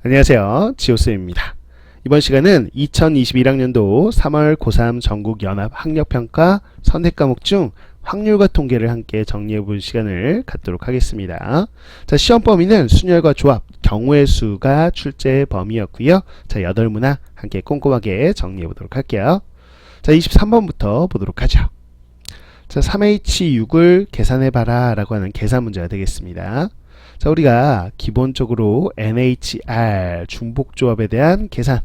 안녕하세요. 지오쌤입니다. 이번 시간은 2021학년도 3월 고3 전국연합학력평가 선택과목 중 확률과 통계를 함께 정리해볼 시간을 갖도록 하겠습니다. 자, 시험 범위는 순열과 조합, 경우의 수가 출제 범위였고요. 자, 8문항 함께 꼼꼼하게 정리해보도록 할게요. 자, 23번부터 보도록 하죠. 자, 3H6을 계산해봐라 라고 하는 계산 문제가 되겠습니다. 자, 우리가 기본적으로 NHR 중복조합에 대한 계산,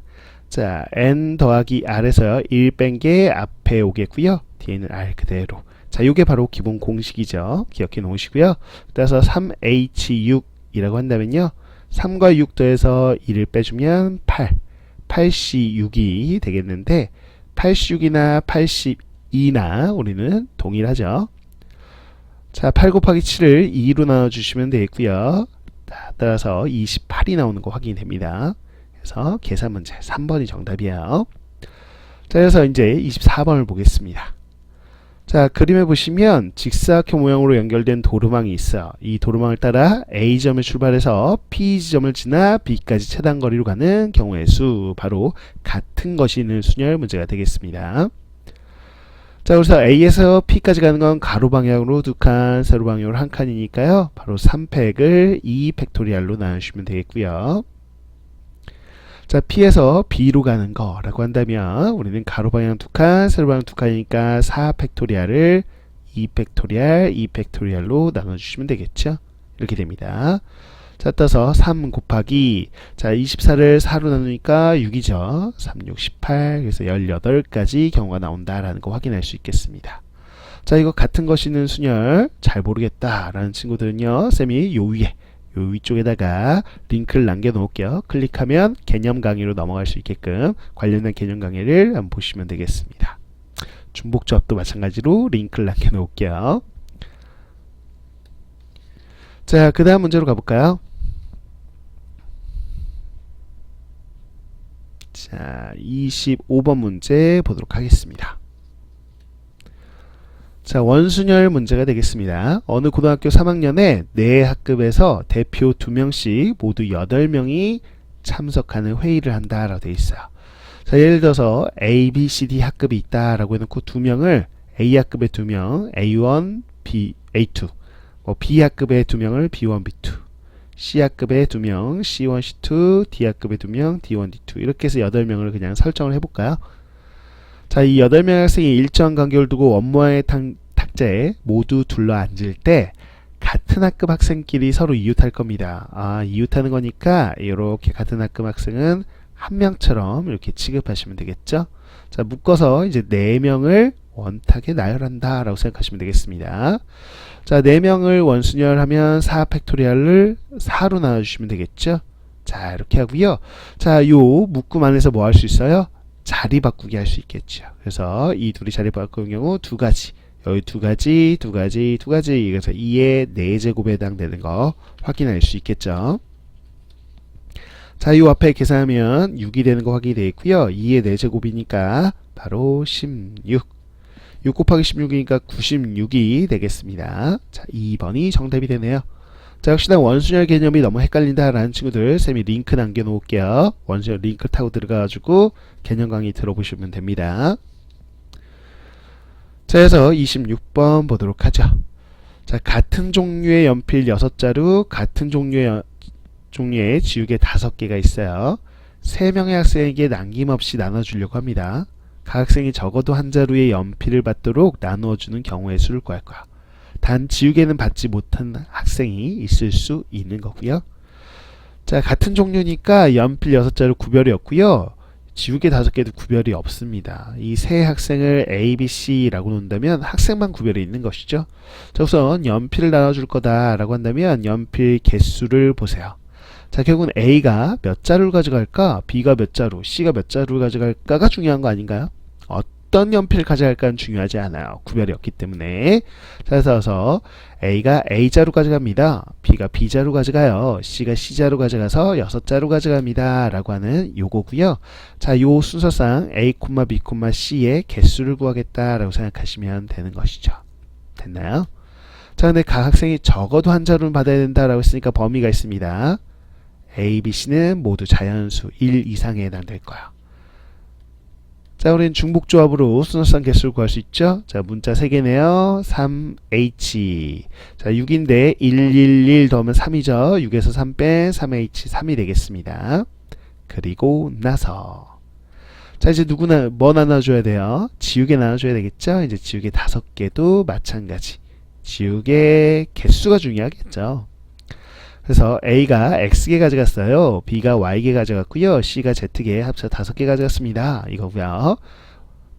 자, N 더하기 R에서 1 뺀 게 앞에 오겠고요. 뒤에는 R 그대로. 자, 이게 바로 기본 공식이죠. 기억해 놓으시고요. 따라서 3H6이라고 한다면요. 3과 6 더해서 1을 빼주면 8, 8C6이 되겠는데 86이나 82나 우리는 동일하죠. 자, 8 곱하기 7을 2로 나눠주시면 되겠고요. 따라서 28이 나오는 거 확인이 됩니다. 그래서 계산 문제 3번이 정답이에요. 자, 그래서 이제 24번을 보겠습니다. 자, 그림에 보시면 직사각형 모양으로 연결된 도로망이 있어요. 이 도로망을 따라 A점에 출발해서 P지점을 지나 B까지 최단거리로 가는 경우의 수, 바로 같은 것이 있는 순열 문제가 되겠습니다. 자, 그래서 A에서 P까지 가는 건 가로 방향으로 2칸, 세로 방향으로 1칸이니까요. 바로 3팩을 2 팩토리얼로 나누시면 되겠고요. 자, P에서 B로 가는 거라고 한다면 우리는 가로 방향 2칸, 세로 방향 2칸이니까 4 팩토리얼을 2 팩토리얼, 2 팩토리얼로 나눠주시면 되겠죠. 이렇게 됩니다. 자, 따라서 3 곱하기, 자, 24를 4로 나누니까 6이죠. 3, 6, 18. 그래서 18가지 경우가 나온다라는 거 확인할 수 있겠습니다. 자, 이거 같은 것이 있는 순열 잘 모르겠다라는 친구들은요, 쌤이 요 위에, 요 위쪽에다가 링크를 남겨 놓을게요. 클릭하면 개념 강의로 넘어갈 수 있게끔 관련된 개념 강의를 한번 보시면 되겠습니다. 중복조합도 마찬가지로 링크를 남겨 놓을게요. 자, 그 다음 문제로 가볼까요? 자, 25번 문제 보도록 하겠습니다. 자, 원순열 문제가 되겠습니다. 어느 고등학교 3학년에 내 학급에서 대표 2명씩 모두 8명이 참석하는 회의를 한다라고 되어 있어요. 자, 예를 들어서 A, B, C, D 학급이 있다라고 해놓고 2명을 A 학급에 2명, A1, B, A2, B 학급에 2명을 B1, B2, C 학급에 2명, C1, C2, D 학급에 2명, D1, D2 이렇게 해서 8명을 그냥 설정을 해볼까요? 자, 이 8명의 학생이 일정한 간격을 두고 원모양의 탁자에 모두 둘러앉을 때 같은 학급 학생끼리 서로 이웃할 겁니다. 아, 이웃하는 거니까 이렇게 같은 학급 학생은 한 명처럼 이렇게 취급하시면 되겠죠? 자, 묶어서 이제 4명을 원탁에 나열한다 라고 생각하시면 되겠습니다. 자, 4명을 원순열하면 4 팩토리얼을 4로 나눠주시면 되겠죠? 자, 이렇게 하고요. 자, 요 묶음 안에서 뭐 할 수 있어요? 자리 바꾸기 할 수 있겠죠. 그래서 이 둘이 자리 바꾸는 경우 2가지, 여기 2가지, 2가지, 2가지, 그래서 2의 4제곱에 해당되는 거 확인할 수 있겠죠. 자, 요 앞에 계산하면 6이 되는 거 확인이 되어 있고요. 2의 4제곱이니까 바로 16. 6 곱하기 16이니까 96이 되겠습니다. 자, 2번이 정답이 되네요. 자, 역시나 원순열 개념이 너무 헷갈린다 라는 친구들 쌤이 링크 남겨 놓을게요. 원순열 링크 타고 들어가가지고 개념 강의 들어보시면 됩니다. 자, 그래서 26번 보도록 하죠. 자, 같은 종류의 연필 6자루, 같은 종류의 지우개 5개가 있어요. 3명의 학생에게 남김없이 나눠주려고 합니다. 각 학생이 적어도 한 자루의 연필을 받도록 나누어주는 경우의 수를 구할 거야. 단 지우개는 받지 못한 학생이 있을 수 있는 거고요. 자, 같은 종류니까 연필 6자루 구별이 없고요. 지우개 5개도 구별이 없습니다. 이 세 학생을 A, B, C라고 놓는다면 학생만 구별이 있는 것이죠. 자, 우선 연필을 나눠줄 거다라고 한다면 연필 개수를 보세요. 자, 결국은 A가 몇 자루를 가져갈까? B가 몇 자루, C가 몇 자루를 가져갈까가 중요한 거 아닌가요? 어떤 연필을 가져갈까는 중요하지 않아요. 구별이 없기 때문에. 자, 그래서 A가 A자루 가져갑니다. B가 B자루 가져가요. C가 C자루 가져가서 6자루 가져갑니다. 라고 하는 요거고요. 자, 요 순서상 A, B, C의 개수를 구하겠다라고 생각하시면 되는 것이죠. 됐나요? 자, 근데 각 학생이 적어도 한 자루는 받아야 된다라고 했으니까 범위가 있습니다. A, B, C는 모두 자연수 1 이상에 해당될 거야. 자, 우리는 중복조합으로 순서상 개수를 구할 수 있죠. 자, 문자 3개네요. 3H. 자, 6인데 111 더하면 3이죠. 6에서 3 뺀 3H 3이 되겠습니다. 그리고 나서 자, 이제 누구나 뭐 나눠줘야 돼요? 지우개 나눠줘야 되겠죠. 이제 지우개 5개도 마찬가지. 지우개 개수가 중요하겠죠. 그래서 A가 X개 가져갔어요. B가 Y개 가져갔고요. C가 Z개 합쳐 5개 가져갔습니다. 이거고요.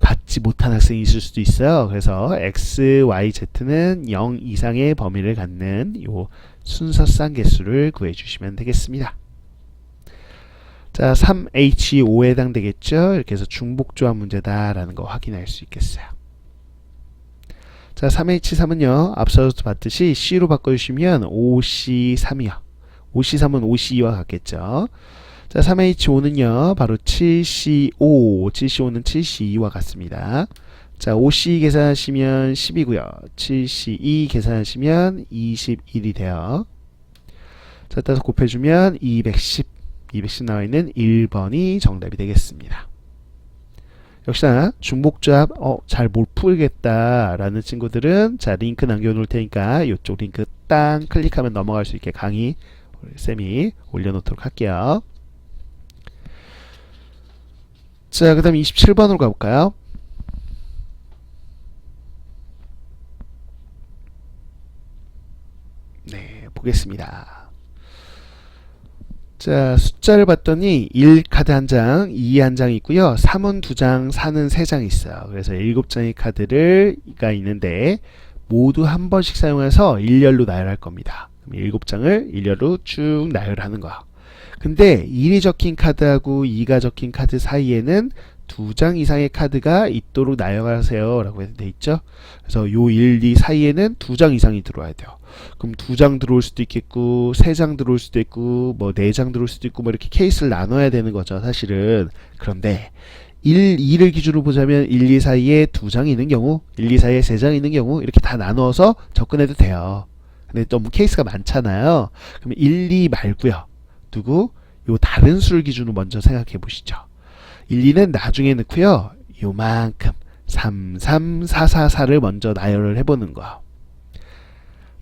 받지 못한 학생이 있을 수도 있어요. 그래서 X, Y, Z는 0 이상의 범위를 갖는 요 순서상 개수를 구해주시면 되겠습니다. 자, 3H5에 해당되겠죠. 이렇게 해서 중복조합 문제다라는 거 확인할 수 있겠어요. 자, 3H3은요, 앞서서 봤듯이 C로 바꿔주시면 5C3이요. 5C3은 5C2와 같겠죠. 자, 3H5는요, 바로 7C5, 7C5는 7C2와 같습니다. 자, 5C 계산하시면 10이고요. 7C2 계산하시면 21이 돼요. 자, 따라서 곱해주면 210 나와 있는 1번이 정답이 되겠습니다. 역시나 중복조합 잘 못 풀겠다 라는 친구들은 자, 링크 남겨놓을 테니까 이쪽 링크 딱 클릭하면 넘어갈 수 있게 강의 쌤이 올려놓도록 할게요. 자, 그 다음 27번으로 가볼까요? 네, 보겠습니다. 자, 숫자를 봤더니 1카드 1장, 2 1장이 있고요. 3은 2장, 4는 3장이 있어요. 그래서 7장의 카드가 있는데 모두 한 번씩 사용해서 일렬로 나열할 겁니다. 그럼 7장을 일렬로 쭉 나열하는 거야. 근데 1이 적힌 카드하고 2가 적힌 카드 사이에는 2장 이상의 카드가 있도록 나열하세요 라고 돼 있죠. 그래서 요 1, 2 사이에는 2장 이상이 들어와야 돼요. 그럼 2장 들어올 수도 있겠고 3장 들어올 수도 있고 뭐 4장 들어올 수도 있고 뭐 이렇게 케이스를 나눠야 되는 거죠 사실은. 그런데 1, 2를 기준으로 보자면 1, 2 사이에 2장이 있는 경우 1, 2 사이에 3장이 있는 경우 이렇게 다 나눠서 접근해도 돼요. 근데 너무 케이스가 많잖아요. 그럼 1, 2 말고요. 누구? 요 다른 수를 기준으로 먼저 생각해 보시죠. 1, 2는 나중에 넣고요. 요만큼 3, 3, 4, 4, 4를 먼저 나열을 해보는 거야.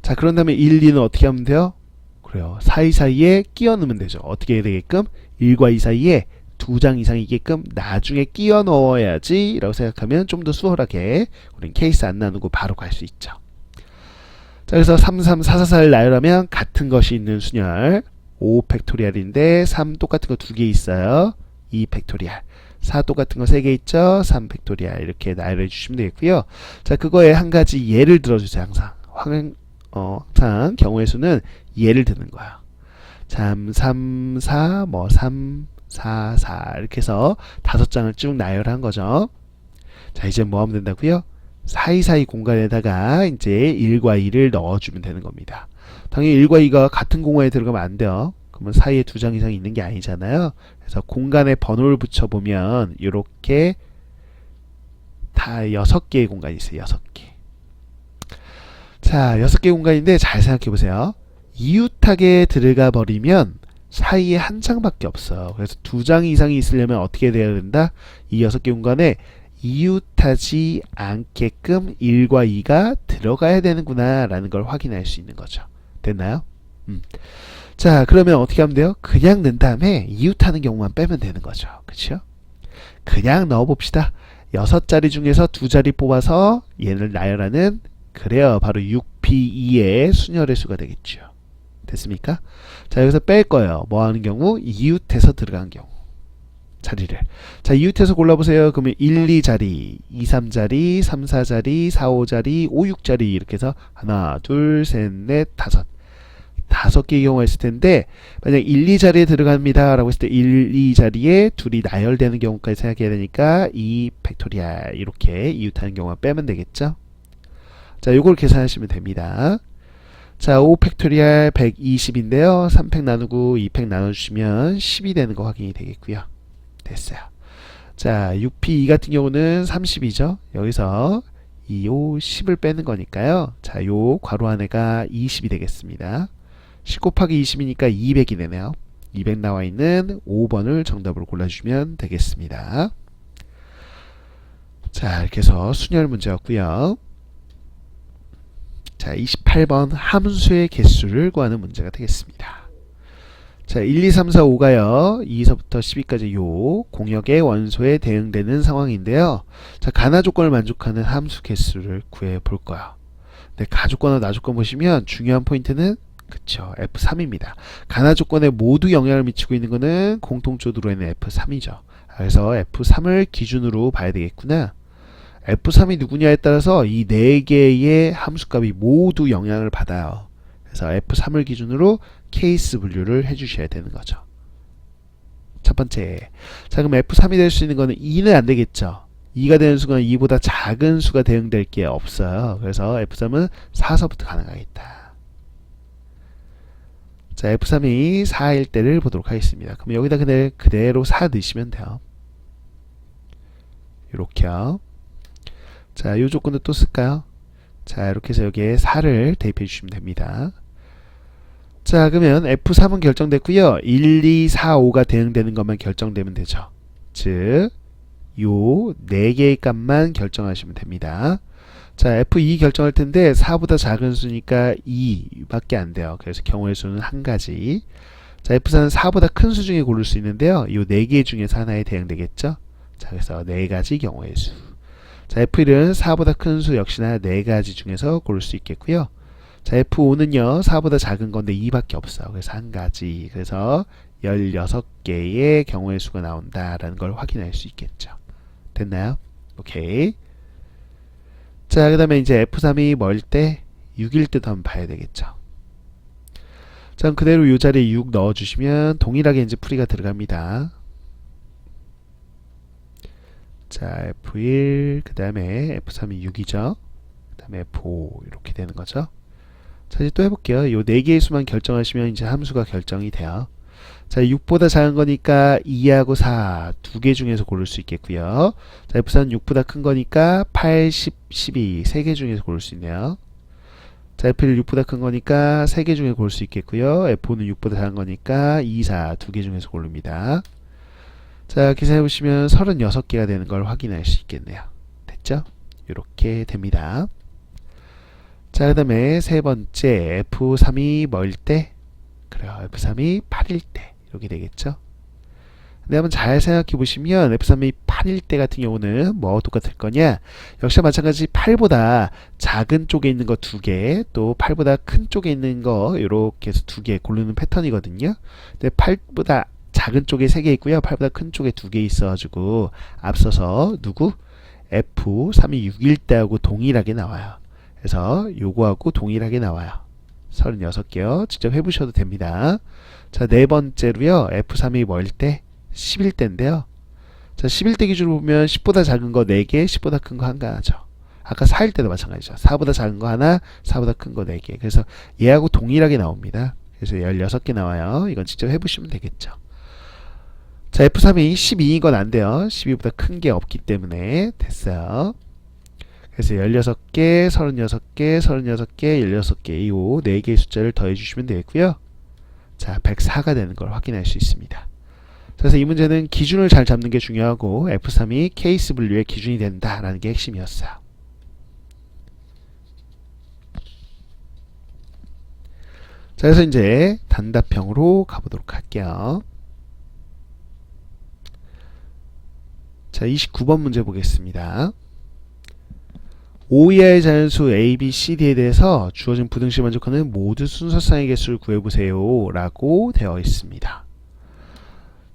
자, 그런 다음에 1, 2는 어떻게 하면 돼요? 그래요. 4, 2 사이에 끼워 넣으면 되죠. 어떻게 해야 되게끔? 1과 2 사이에 2장 이상이게끔 나중에 끼워 넣어야지 라고 생각하면 좀 더 수월하게 우린 케이스 안 나누고 바로 갈 수 있죠. 자, 그래서 3, 3, 4, 4, 4를 나열하면 같은 것이 있는 순열 5 팩토리얼인데 3 똑같은 거 2개 있어요. 2 팩토리얼 4 똑같은 거 3개 있죠. 3 팩토리얼 이렇게 나열해 주시면 되겠고요. 자, 그거에 한 가지 예를 들어주세요. 항상 항상 경우의 수는 예를 드는 거야. 3, 3, 4, 뭐 3, 4, 4 이렇게 해서 5장을 쭉 나열한 거죠. 자, 이제 뭐 하면 된다고요? 사이사이 공간에다가 이제 1과 2를 넣어주면 되는 겁니다. 당연히 1과 2가 같은 공간에 들어가면 안 돼요. 그러면 사이에 2장 이상이 있는 게 아니잖아요. 그래서 공간에 번호를 붙여보면 이렇게 다 6개의 공간이 있어요. 6개. 자, 6개 공간인데 잘 생각해 보세요. 이웃하게 들어가 버리면 사이에 한 장밖에 없어요. 그래서 2장 이상이 있으려면 어떻게 돼야 된다? 이 6개 공간에 이웃하지 않게끔 1과 2가 들어가야 되는구나 라는 걸 확인할 수 있는 거죠. 됐나요? 자, 그러면 어떻게 하면 돼요? 그냥 넣은 다음에 이웃하는 경우만 빼면 되는 거죠. 그쵸? 그냥 넣어봅시다. 6자리 중에서 2자리 뽑아서 얘를 나열하는, 그래요, 바로 6P2의 순열의 수가 되겠죠. 됐습니까? 자, 여기서 뺄 거예요. 뭐 하는 경우? 이웃해서 들어간 경우. 자리를. 자, 이웃해서 골라보세요. 그러면 1, 2자리, 2, 3자리, 3, 4자리, 4, 5자리, 5, 6자리 이렇게 해서 하나, 둘, 셋, 넷, 다섯 개의 경우가 있을 텐데, 만약 1, 2자리에 들어갑니다 라고 했을 때 1, 2자리에 둘이 나열되는 경우까지 생각해야 되니까 2 팩토리얼 이렇게 이웃하는 경우만 빼면 되겠죠. 자, 요걸 계산하시면 됩니다. 자, 5 팩토리얼 120인데요. 3팩 나누고 2팩 나눠주시면 10이 되는 거 확인이 되겠고요. 됐어요. 자, 6P2 같은 경우는 30이죠. 여기서 2, 5, 10을 빼는 거니까요. 자, 요 괄호 안에가 20이 되겠습니다. 10 곱하기 20이니까 200이 되네요. 200 나와 있는 5번을 정답으로 골라주시면 되겠습니다. 자, 이렇게 해서 순열 문제였고요. 자, 28번 함수의 개수를 구하는 문제가 되겠습니다. 자, 1, 2, 3, 4, 5가요. 2에서부터 12까지 요 공역의 원소에 대응되는 상황인데요. 자, 가나 조건을 만족하는 함수 개수를 구해 볼 거예요. 네, 가조건과 나조건 보시면 중요한 포인트는 그쵸, F3입니다. 가나 조건에 모두 영향을 미치고 있는 거는 공통조도로 있는 F3이죠. 그래서 F3을 기준으로 봐야 되겠구나. F3이 누구냐에 따라서 이 4개의 함수값이 모두 영향을 받아요. 그래서 F3을 기준으로 케이스 분류를 해주셔야 되는 거죠. 첫 번째. 자, 그럼 F3이 될 수 있는 거는 2는 안 되겠죠. 2가 되는 수가 2보다 작은 수가 대응될 게 없어요. 그래서 F3은 4서부터 가능하겠다. 자, F3이 4일 때를 보도록 하겠습니다. 그럼 여기다 그대로 4 넣으시면 돼요. 요렇게요. 자, 요 조건도 또 쓸까요? 자, 이렇게 해서 여기에 4를 대입해 주시면 됩니다. 자, 그러면 F3은 결정됐고요. 1, 2, 4, 5가 대응되는 것만 결정되면 되죠. 즉, 요 4개의 값만 결정하시면 됩니다. 자, F2 결정할 텐데 4보다 작은 수니까 2밖에 안 돼요. 그래서 경우의 수는 한 가지. 자, F4는 4보다 큰 수 중에 고를 수 있는데요. 요 4개 중에서 하나에 대응되겠죠. 자, 그래서 4가지 경우의 수. 자, F1은 4보다 큰 수 역시나 4가지 중에서 고를 수 있겠고요. 자, F5는요 4보다 작은 건데 2밖에 없어요. 그래서 한 가지. 그래서 16개의 경우의 수가 나온다라는 걸 확인할 수 있겠죠. 됐나요? 오케이. 자, 그 다음에 이제 F3이 뭐일 때 6일 때도 한번 봐야 되겠죠. 자, 그대로 이 자리에 6 넣어주시면 동일하게 이제 풀이가 들어갑니다. 자, F1, 그 다음에 F3이 6이죠. 그 다음에 F5 이렇게 되는 거죠. 자, 이제 또 해볼게요. 요 4개의 수만 결정하시면 이제 함수가 결정이 돼요. 자, 6보다 작은 거니까 2하고 4 2개 중에서 고를 수 있겠고요. 자, F4는 6보다 큰 거니까 8, 10, 12 3개 중에서 고를 수 있네요. 자, F1은 6보다 큰 거니까 3개 중에 고를 수 있겠고요. F5는 6보다 작은 거니까 2, 4 2개 중에서 고릅니다. 자, 계산해보시면 36개가 되는 걸 확인할 수 있겠네요. 됐죠? 이렇게 됩니다. 자, 그 다음에 세 번째 F3이 뭐일 때? 그래요. F3이 8일 때 이렇게 되겠죠. 근데 한번 잘 생각해 보시면 F3이 8일 때 같은 경우는 뭐와 똑같을 거냐, 역시 마찬가지 8보다 작은 쪽에 있는 거 2개, 또 8보다 큰 쪽에 있는 거 이렇게 해서 2개 고르는 패턴이거든요. 근데 8보다 작은 쪽에 3개 있고요, 8보다 큰 쪽에 2개 있어가지고 앞서서 누구? F3이 6일 때하고 동일하게 나와요. 그래서 요거하고 동일하게 나와요. 36개요. 직접 해보셔도 됩니다. 자, 네 번째로요. F3이 뭐일 때? 10일 때인데요. 자, 10일 때 기준으로 보면 10보다 작은 거 4개, 10보다 큰 거 하나죠. 아까 4일 때도 마찬가지죠. 4보다 작은 거 하나, 4보다 큰 거 4개. 그래서 얘하고 동일하게 나옵니다. 그래서 16개 나와요. 이건 직접 해보시면 되겠죠. 자, F3이 12인 건 안 돼요. 12보다 큰 게 없기 때문에 됐어요. 그래서 16개, 36개, 36개, 16개 이 4개의 숫자를 더해 주시면 되겠고요. 자, 104가 되는 걸 확인할 수 있습니다. 그래서 이 문제는 기준을 잘 잡는 게 중요하고 F3이 케이스 분류의 기준이 된다라는 게 핵심이었어요. 자, 그래서 이제 단답형으로 가보도록 할게요. 자, 29번 문제 보겠습니다. 5 이하의 자연수 A, B, C, D에 대해서 주어진 부등식 만족하는 모든 순서상의 개수를 구해보세요 라고 되어 있습니다.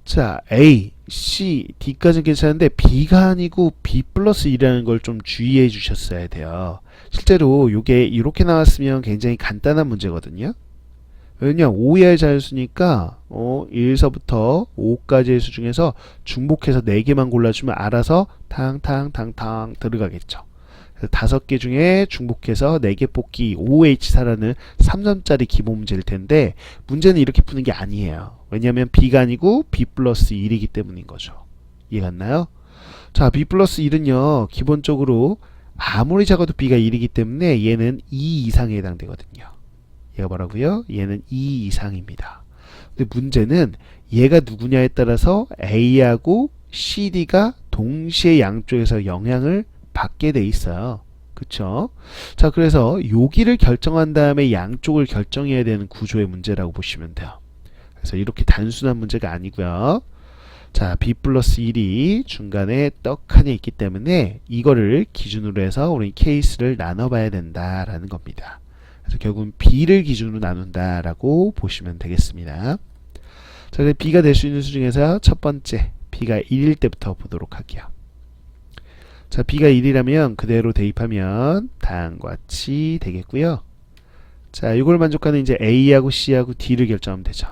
자, A, C, D까지는 괜찮은데 B가 아니고 B 플러스 1이라는 걸 좀 주의해 주셨어야 돼요. 실제로 요게 이렇게 나왔으면 굉장히 간단한 문제거든요. 왜냐면 5 이하의 자연수니까 1서부터 5까지의 수 중에서 중복해서 4개만 골라주면 알아서 탕탕탕탕 들어가겠죠. 5개 중에 중복해서 4개 뽑기 5H4라는 3점짜리 기본 문제일 텐데 문제는 이렇게 푸는 게 아니에요. 왜냐하면 B가 아니고 B 플러스 1이기 때문인 거죠. 이해갔나요? 자, B 플러스 1은요 기본적으로 아무리 작아도 B가 1이기 때문에 얘는 2 이상에 해당되거든요. 얘가 뭐라고요? 얘는 2 이상입니다. 근데 문제는 얘가 누구냐에 따라서 A하고 CD가 동시에 양쪽에서 영향을 받게 돼 있어요. 그쵸? 자, 그래서 여기를 결정한 다음에 양쪽을 결정해야 되는 구조의 문제라고 보시면 돼요. 그래서 이렇게 단순한 문제가 아니고요. 자, B 플러스 1이 중간에 떡하니 있기 때문에 이거를 기준으로 해서 우리 케이스를 나눠봐야 된다라는 겁니다. 그래서 결국은 B를 기준으로 나눈다라고 보시면 되겠습니다. 자, 그래서 B가 될 수 있는 수 중에서 첫 번째, B가 1일 때부터 보도록 할게요. 자, B가 1이라면 그대로 대입하면 다음과 같이 되겠고요. 자, 이걸 만족하는 이제 A하고 C하고 D를 결정하면 되죠.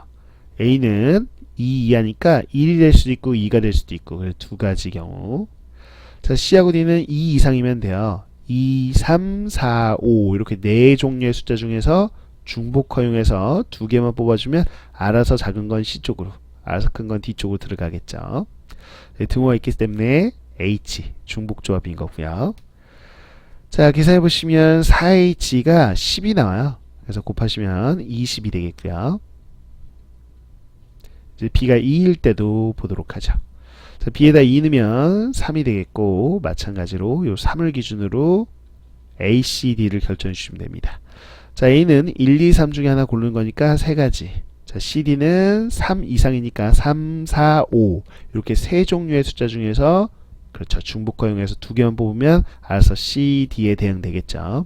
A는 2 이하니까 1이 될 수도 있고 2가 될 수도 있고, 그래서 두 가지 경우. 자, C하고 D는 2 이상이면 돼요. 2, 3, 4, 5 이렇게 네 종류의 숫자 중에서 중복 허용해서 두 개만 뽑아주면 알아서 작은 건 C 쪽으로, 알아서 큰 건 D 쪽으로 들어가겠죠. 등호가 있기 때문에 H 중복 조합인 거고요. 자, 계산해 보시면 4H가 10이 나와요. 그래서 곱하시면 20이 되겠고요. 이제 B가 2일 때도 보도록 하죠. 자, B에다 2 넣으면 3이 되겠고, 마찬가지로 요 3을 기준으로 A, C, D를 결정해 주시면 됩니다. 자, A는 1, 2, 3 중에 하나 고르는 거니까 세 가지. 자, CD는 3 이상이니까 3, 4, 5 이렇게 세 종류의 숫자 중에서, 그렇죠, 중복 허용해서 두 개만 뽑으면 알아서 C, D에 대응되겠죠.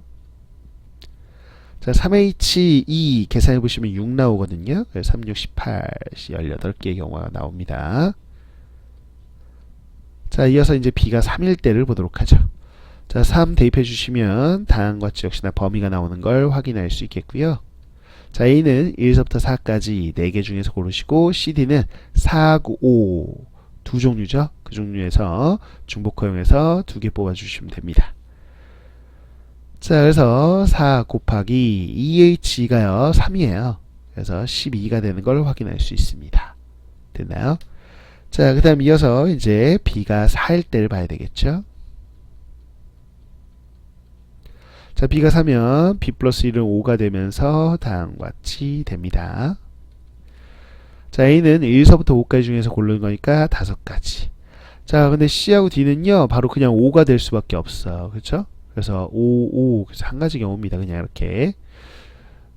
자, 3H2 계산해 보시면 6 나오거든요. 3, 6, 18, 18개의 경우가 나옵니다. 자, 이어서 이제 B가 3일 때를 보도록 하죠. 자, 3 대입해 주시면 다음과 같이 역시나 범위가 나오는 걸 확인할 수 있겠고요. 자, A는 1에서부터 4까지 4개 중에서 고르시고, CD는 4, 9, 5 두 종류죠. 그 종류에서 중복 허용해서 2개 뽑아 주시면 됩니다. 자, 그래서 4 곱하기 2H가요 3이에요. 그래서 12가 되는 걸 확인할 수 있습니다. 됐나요? 자, 그 다음 이어서 이제 B가 4일 때를 봐야 되겠죠. 자, B가 4면 B 플러스 1은 5가 되면서 다음과 같이 됩니다. 자, A는 1서부터 5까지 중에서 고르는 거니까 5가지. 자, 근데 C하고 D는요 바로 그냥 5가 될 수밖에 없어. 그렇죠? 그래서 5, 5 그래서 한 가지 경우입니다. 그냥 이렇게.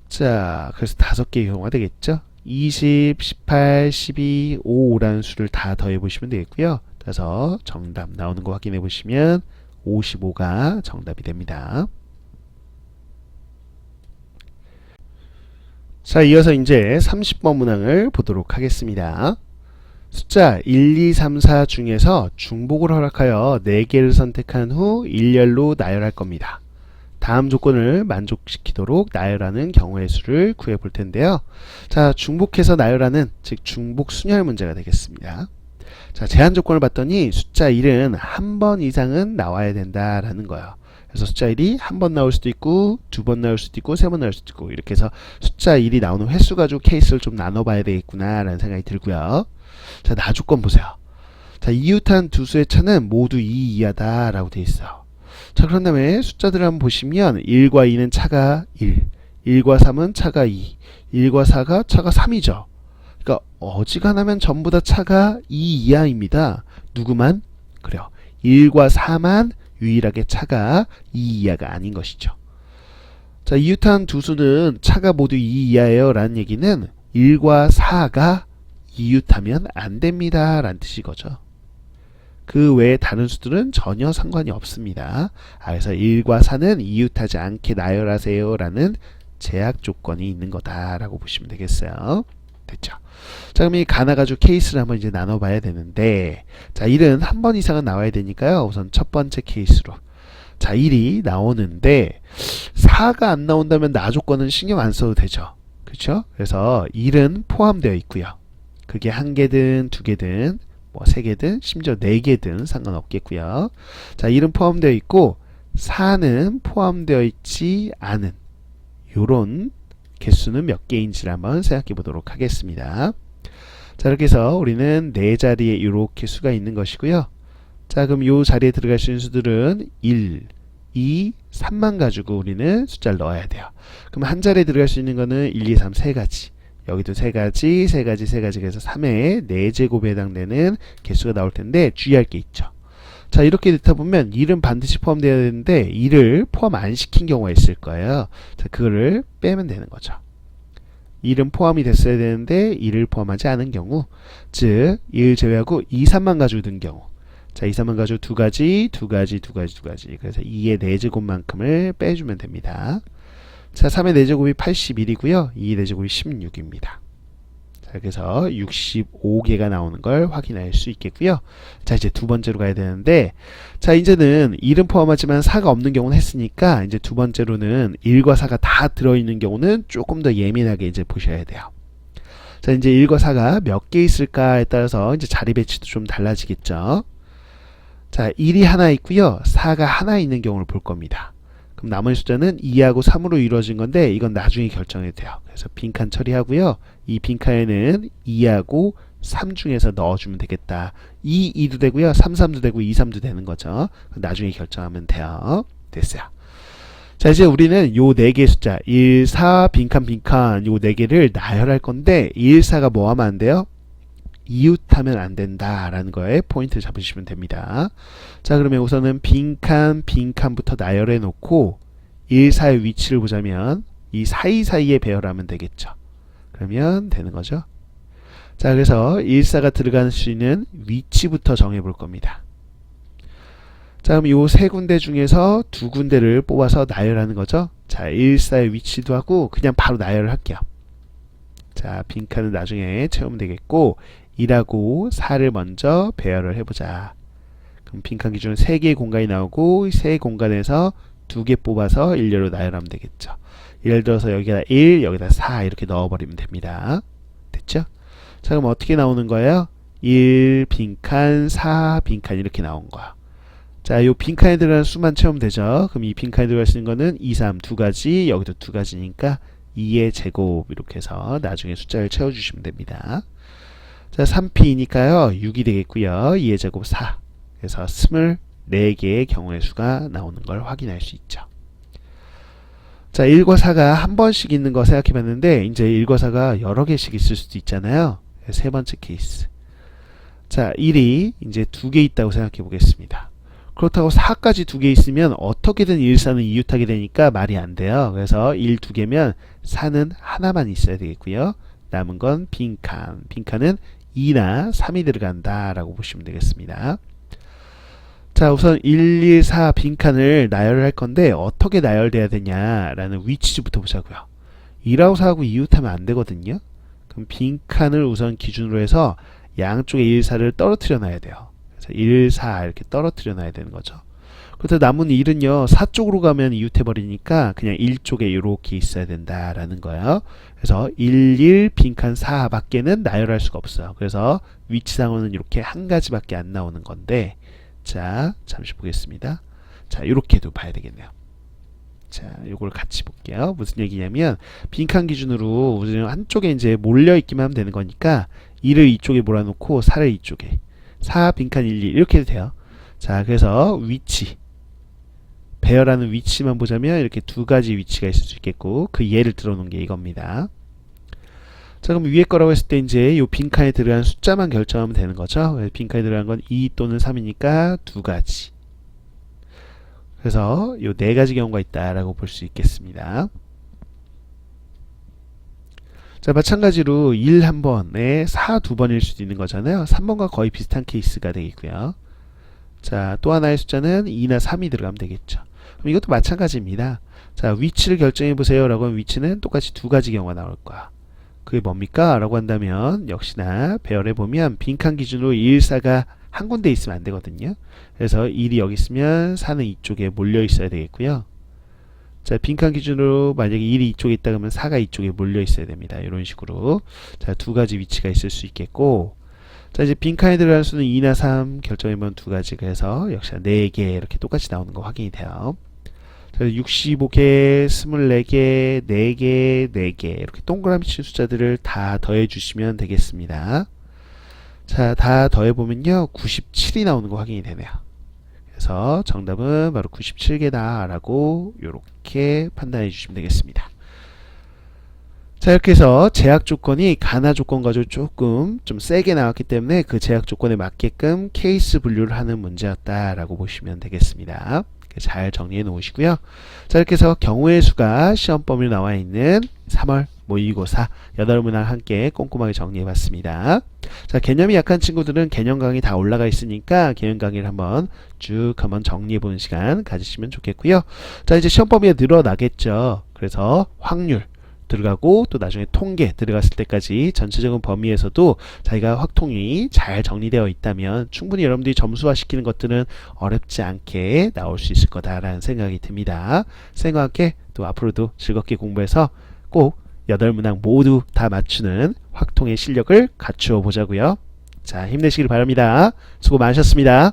자, 그래서 5개의 경우가 되겠죠. 20, 18, 12, 5라는 수를 다 더해 보시면 되겠고요. 그래서 정답 나오는 거 확인해 보시면 55가 정답이 됩니다. 자, 이어서 이제 30번 문항을 보도록 하겠습니다. 숫자 1, 2, 3, 4 중에서 중복을 허락하여 4개를 선택한 후 일렬로 나열할 겁니다. 다음 조건을 만족시키도록 나열하는 경우의 수를 구해 볼 텐데요. 자, 중복해서 나열하는, 즉 중복 순열 문제가 되겠습니다. 자, 제한 조건을 봤더니 숫자 1은 한 번 이상은 나와야 된다라는 거예요. 그래서 숫자 1이 한 번 나올 수도 있고, 2번 나올 수도 있고, 3번 나올 수도 있고, 이렇게 해서 숫자 1이 나오는 횟수 가지고 케이스를 좀 나눠봐야 되겠구나 라는 생각이 들고요. 자, 나 조건 보세요. 자, 이웃한 두 수의 차는 모두 2 이하다 라고 되어 있어요. 자, 그런 다음에 숫자들을 한번 보시면 1과 2는 차가 1, 1과 3은 차가 2, 1과 4가 차가 3이죠. 그러니까 어지간하면 전부 다 차가 2 이하입니다. 누구만? 그래요. 1과 4만 유일하게 차가 2 이하가 아닌 것이죠. 자, 이웃한 두 수는 차가 모두 2 이하예요 라는 얘기는 1과 4가 이웃하면 안 됩니다 라는 뜻이거죠. 그 외에 다른 수들은 전혀 상관이 없습니다. 그래서 1과 4는 이웃하지 않게 나열하세요 라는 제약 조건이 있는 거다라고 보시면 되겠어요. 됐죠? 자, 그럼 이 가나 가지고 케이스를 한번 이제 나눠봐야 되는데, 자, 1은 한 번 이상은 나와야 되니까요. 우선 첫 번째 케이스로. 자, 1이 나오는데 4가 안 나온다면 나 조건은 신경 안 써도 되죠. 그렇죠? 그래서 1은 포함되어 있고요. 그게 한 개든 두 개든 뭐 세 개든 심지어 네 개든 상관없겠고요. 자, 1은 포함되어 있고 4는 포함되어 있지 않은 요런 개수는 몇 개인지를 한번 생각해 보도록 하겠습니다. 자, 이렇게 해서 우리는 네 자리에 이렇게 수가 있는 것이고요. 자, 그럼 요 자리에 들어갈 수 있는 수들은 1, 2, 3만 가지고 우리는 숫자를 넣어야 돼요. 그럼 한 자리에 들어갈 수 있는 거는 1, 2, 3 세 가지. 여기도 세 가지, 세 가지, 세 가지, 그래서 3의 4제곱에 해당되는 개수가 나올 텐데 주의할 게 있죠. 자, 이렇게 넣다 보면 1은 반드시 포함되어야 되는데 1을 포함 안 시킨 경우가 있을 거예요. 자, 그거를 빼면 되는 거죠. 1은 포함이 됐어야 되는데 1을 포함하지 않은 경우, 즉 1 제외하고 2, 3만 가지고 든 경우, 자, 2, 3만 가지고 두 가지, 두 가지, 두 가지, 두 가지, 그래서 2의 4제곱만큼을 빼주면 됩니다. 자, 3의 4제곱이 81이고요 2의 4제곱이 16입니다. 자, 그래서 65개가 나오는 걸 확인할 수 있겠고요. 자, 이제 두 번째로 가야 되는데, 자, 이제는 1은 포함하지만 4가 없는 경우는 했으니까 이제 두 번째로는 1과 4가 다 들어있는 경우는 조금 더 예민하게 이제 보셔야 돼요. 자, 이제 1과 4가 몇 개 있을까에 따라서 이제 자리 배치도 좀 달라지겠죠. 자, 1이 하나 있고요 4가 하나 있는 경우를 볼 겁니다. 그럼 나머지 숫자는 2하고 3으로 이루어진 건데 이건 나중에 결정해도 돼요. 그래서 빈칸 처리하고요. 이 빈칸에는 2하고 3 중에서 넣어주면 되겠다. 2, 2도 되고요. 3, 3도 되고 2, 3도 되는 거죠. 나중에 결정하면 돼요. 됐어요. 자, 이제 우리는 요 4개의 숫자 1, 4, 빈칸, 빈칸 요 4개를 나열할 건데 1, 4가 뭐 하면 안 돼요? 이웃하면 안 된다라는 거에 포인트를 잡으시면 됩니다. 자, 그러면 우선은 빈칸, 빈칸부터 나열해 놓고 1, 4의 위치를 보자면 이 사이사이에 배열하면 되겠죠. 그러면 되는 거죠. 자, 그래서 1, 4가 들어갈 수 있는 위치부터 정해 볼 겁니다. 자, 그럼 요 세 군데 중에서 두 군데를 뽑아서 나열하는 거죠. 자, 1, 4의 위치도 하고 그냥 바로 나열을 할게요. 자, 빈칸은 나중에 채우면 되겠고 1하고 4를 먼저 배열을 해보자. 그럼 빈칸 기준은 3개의 공간이 나오고 3 공간에서 2개 뽑아서 일렬로 나열하면 되겠죠. 예를 들어서 여기다 1, 여기다 4 이렇게 넣어버리면 됩니다. 됐죠? 자, 그럼 어떻게 나오는 거예요? 1 빈칸, 4 빈칸 이렇게 나온 거야. 자, 요 빈칸에 들어가는 수만 채우면 되죠. 그럼 이 빈칸에 들어갈 수 있는 거는 2, 3 두 가지, 여기도 두 가지니까 2의 제곱 이렇게 해서 나중에 숫자를 채워주시면 됩니다. 자, 3p니까요 6이 되겠고요 2의 제곱 4, 그래서 24개의 경우의 수가 나오는 걸 확인할 수 있죠. 자, 1과 4가 한 번씩 있는 거 생각해 봤는데 이제 1과 4가 여러 개씩 있을 수도 있잖아요. 세 번째 케이스. 자, 1이 이제 2개 있다고 생각해 보겠습니다. 그렇다고 4까지 2개 있으면 어떻게든 1, 4는 이웃하게 되니까 말이 안 돼요. 그래서 1, 2개면 4는 하나만 있어야 되겠고요. 남은 건 빈칸. 빈칸은 2나 3이 들어간다 라고 보시면 되겠습니다. 자, 우선 1, 2, 4 빈칸을 나열할 건데 어떻게 나열돼야 되냐라는 위치부터 보자고요. 2하고 4하고 이웃하면 안 되거든요. 그럼 빈칸을 우선 기준으로 해서 양쪽에 1, 4를 떨어뜨려 놔야 돼요. 그래서 1, 4 이렇게 떨어뜨려 놔야 되는 거죠. 그래서 남은 1은요 4 쪽으로 가면 이웃해 버리니까 그냥 1 쪽에 이렇게 있어야 된다라는 거예요. 그래서 1, 1 빈칸 4 밖에는 나열할 수가 없어요. 그래서 위치상으로는 이렇게 한 가지밖에 안 나오는 건데, 자, 잠시 보겠습니다. 자, 이렇게도 봐야 되겠네요. 자, 요걸 같이 볼게요. 무슨 얘기냐면 빈칸 기준으로 우리는 한쪽에 이제 몰려 있기만 하면 되는 거니까 2를 이쪽에 몰아놓고 4를 이쪽에, 4 빈칸 1, 2 이렇게 해도 돼요. 자, 그래서 위치, 배열하는 위치만 보자면 이렇게 두 가지 위치가 있을 수 있겠고 그 예를 들어놓은 게 이겁니다. 자, 그럼 위에 거라고 했을 때 이제 요 빈칸에 들어간 숫자만 결정하면 되는 거죠. 빈칸에 들어간 건 2 또는 3이니까 두 가지. 그래서 요 네 가지 경우가 있다라고 볼 수 있겠습니다. 자, 마찬가지로 1 한 번에 4 두 번일 수도 있는 거잖아요. 3번과 거의 비슷한 케이스가 되겠고요. 자, 또 하나의 숫자는 2나 3이 들어가면 되겠죠. 그럼 이것도 마찬가지입니다. 자, 위치를 결정해 보세요 라고 하면 위치는 똑같이 두 가지 경우가 나올 거야. 그게 뭡니까? 라고 한다면 역시나 배열해 보면 빈칸 기준으로 1, 4가 한 군데 있으면 안 되거든요. 그래서 1이 여기 있으면 4는 이쪽에 몰려 있어야 되겠고요. 자, 빈칸 기준으로 만약에 1이 이쪽에 있다 그러면 4가 이쪽에 몰려 있어야 됩니다. 이런 식으로. 자, 두 가지 위치가 있을 수 있겠고, 자, 이제 빈칸에 들어가는 수는 2나 3 결정해보면 두 가지, 그래서 역시나 4개 이렇게 똑같이 나오는 거 확인이 돼요. 자, 65개, 24개, 4개, 4개 이렇게 동그라미 친 숫자들을 다 더해 주시면 되겠습니다. 자, 다 더해보면요 97이 나오는 거 확인이 되네요. 그래서 정답은 바로 97개다 라고 이렇게 판단해 주시면 되겠습니다. 자, 이렇게 해서 제약 조건이 가나 조건 가지고 조금 좀 세게 나왔기 때문에 그 제약 조건에 맞게끔 케이스 분류를 하는 문제였다라고 보시면 되겠습니다. 잘 정리해 놓으시고요. 자, 이렇게 해서 경우의 수가 시험 범위로 나와 있는 3월 모의고사 8문항 함께 꼼꼼하게 정리해 봤습니다. 자, 개념이 약한 친구들은 개념 강의 다 올라가 있으니까 개념 강의를 한번 쭉 한번 정리해 보는 시간 가지시면 좋겠고요. 자, 이제 시험 범위가 늘어나겠죠. 그래서 확률 들어가고 또 나중에 통계 들어갔을 때까지 전체적인 범위에서도 자기가 확통이 잘 정리되어 있다면 충분히 여러분들이 점수화 시키는 것들은 어렵지 않게 나올 수 있을 거다라는 생각이 듭니다. 생각과 함께 또 앞으로도 즐겁게 공부해서 꼭 8문항 모두 다 맞추는 확통의 실력을 갖추어 보자고요. 자, 힘내시길 바랍니다. 수고 많으셨습니다.